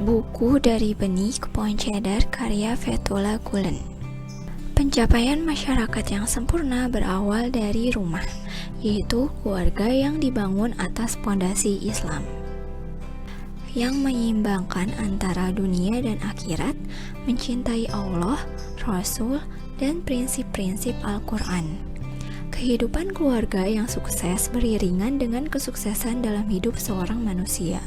Buku dari Benih ke Pohon Cedar karya Fethullah Gulen. Pencapaian masyarakat yang sempurna berawal dari rumah, yaitu keluarga yang dibangun atas fondasi Islam, yang menyeimbangkan antara dunia dan akhirat, mencintai Allah, Rasul, dan prinsip-prinsip Al-Quran. Kehidupan keluarga yang sukses beriringan dengan kesuksesan dalam hidup seorang manusia.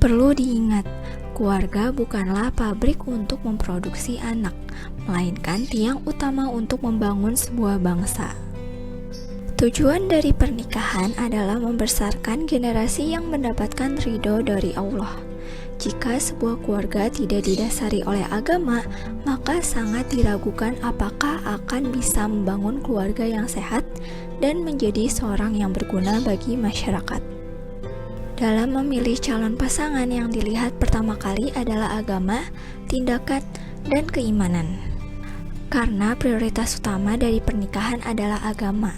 Perlu diingat, keluarga bukanlah pabrik untuk memproduksi anak, melainkan tiang utama untuk membangun sebuah bangsa. Tujuan dari pernikahan adalah membesarkan generasi yang mendapatkan ridho dari Allah. Jika sebuah keluarga tidak didasari oleh agama, maka sangat diragukan apakah akan bisa membangun keluarga yang sehat dan menjadi seorang yang berguna bagi masyarakat. Dalam memilih calon pasangan, yang dilihat pertama kali adalah agama, tindakan, dan keimanan. Karena prioritas utama dari pernikahan adalah agama.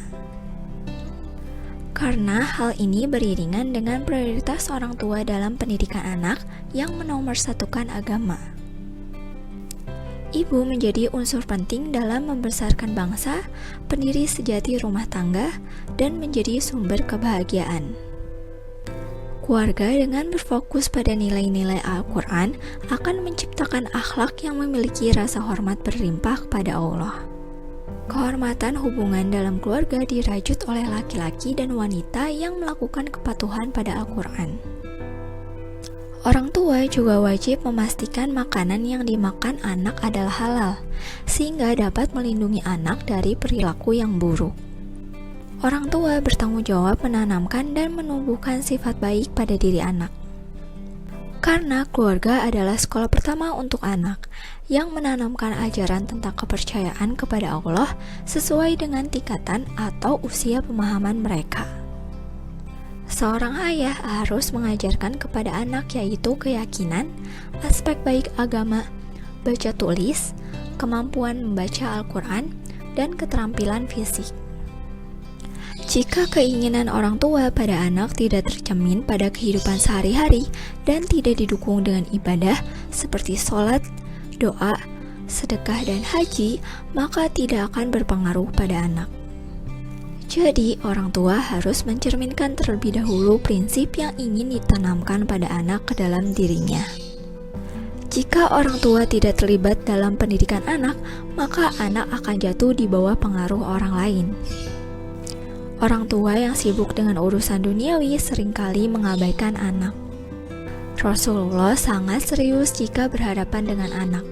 Karena hal ini beriringan dengan prioritas orang tua dalam pendidikan anak yang menomorsatukan agama. Ibu menjadi unsur penting dalam membesarkan bangsa, pendiri sejati rumah tangga, dan menjadi sumber kebahagiaan. Keluarga dengan berfokus pada nilai-nilai Al-Quran akan menciptakan akhlak yang memiliki rasa hormat berlimpah kepada Allah. Kehormatan hubungan dalam keluarga dirajut oleh laki-laki dan wanita yang melakukan kepatuhan pada Al-Quran. Orang tua juga wajib memastikan makanan yang dimakan anak adalah halal, sehingga dapat melindungi anak dari perilaku yang buruk. Orang tua bertanggung jawab menanamkan dan menumbuhkan sifat baik pada diri anak. Karena keluarga adalah sekolah pertama untuk anak, yang menanamkan ajaran tentang kepercayaan kepada Allah sesuai dengan tingkatan atau usia pemahaman mereka. Seorang ayah harus mengajarkan kepada anak yaitu keyakinan, aspek baik agama, baca tulis, kemampuan membaca Al-Quran, dan keterampilan fisik. Jika keinginan orang tua pada anak tidak tercermin pada kehidupan sehari-hari dan tidak didukung dengan ibadah seperti sholat, doa, sedekah, dan haji, maka tidak akan berpengaruh pada anak. Jadi, orang tua harus mencerminkan terlebih dahulu prinsip yang ingin ditanamkan pada anak ke dalam dirinya. Jika orang tua tidak terlibat dalam pendidikan anak, maka anak akan jatuh di bawah pengaruh orang lain. Orang tua yang sibuk dengan urusan duniawi seringkali mengabaikan anak. Rasulullah sangat serius jika berhadapan dengan anak.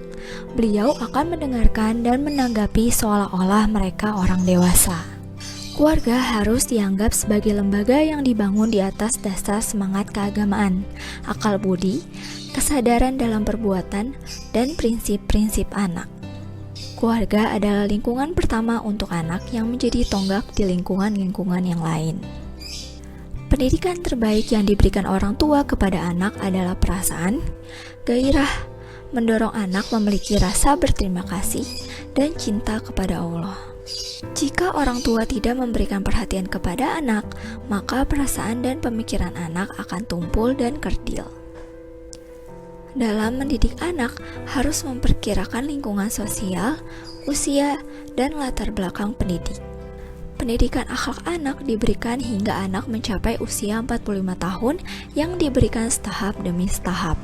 Beliau akan mendengarkan dan menanggapi seolah-olah mereka orang dewasa. Keluarga harus dianggap sebagai lembaga yang dibangun di atas dasar semangat keagamaan, akal budi, kesadaran dalam perbuatan, dan prinsip-prinsip anak. Keluarga adalah lingkungan pertama untuk anak yang menjadi tonggak di lingkungan-lingkungan yang lain. Pendidikan terbaik yang diberikan orang tua kepada anak adalah perasaan, gairah, mendorong anak memiliki rasa berterima kasih, dan cinta kepada Allah. Jika orang tua tidak memberikan perhatian kepada anak, maka perasaan dan pemikiran anak akan tumpul dan kerdil. Dalam mendidik anak, harus memperkirakan lingkungan sosial, usia, dan latar belakang pendidik. Pendidikan akhlak anak diberikan hingga anak mencapai usia 45 tahun yang diberikan setahap demi setahap.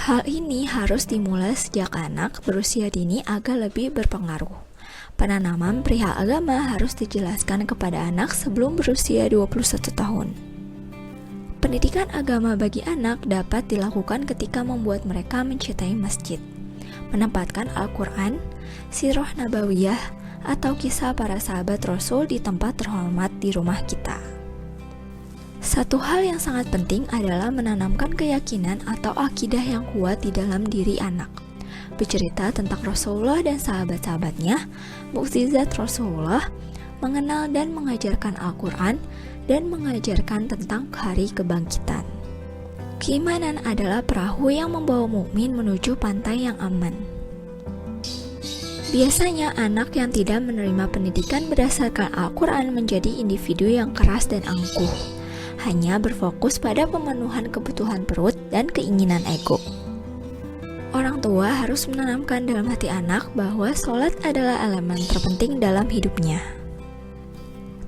Hal ini harus dimulai sejak anak berusia dini agar lebih berpengaruh. Penanaman perihal agama harus dijelaskan kepada anak sebelum berusia 21 tahun. Pendidikan agama bagi anak dapat dilakukan ketika membuat mereka mencintai masjid, menempatkan Al-Quran, sirah nabawiyah, atau kisah para sahabat Rasul di tempat terhormat di rumah kita. Satu hal yang sangat penting adalah menanamkan keyakinan atau akidah yang kuat di dalam diri anak. Bercerita tentang Rasulullah dan sahabat-sahabatnya, mukjizat Rasulullah, mengenal dan mengajarkan Al-Quran, dan mengajarkan tentang hari kebangkitan. Keimanan adalah perahu yang membawa mukmin menuju pantai yang aman. Biasanya anak yang tidak menerima pendidikan berdasarkan Al-Quran menjadi individu yang keras dan angkuh. hanya berfokus pada pemenuhan kebutuhan perut dan keinginan ego. Orang tua harus menanamkan dalam hati anak bahwa sholat adalah elemen terpenting dalam hidupnya.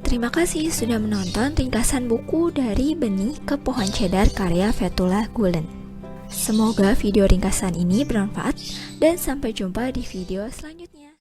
Terima kasih sudah menonton ringkasan buku Dari Benih ke Pohon Cedar karya Fethullah Gulen. Semoga video ringkasan ini bermanfaat dan sampai jumpa di video selanjutnya.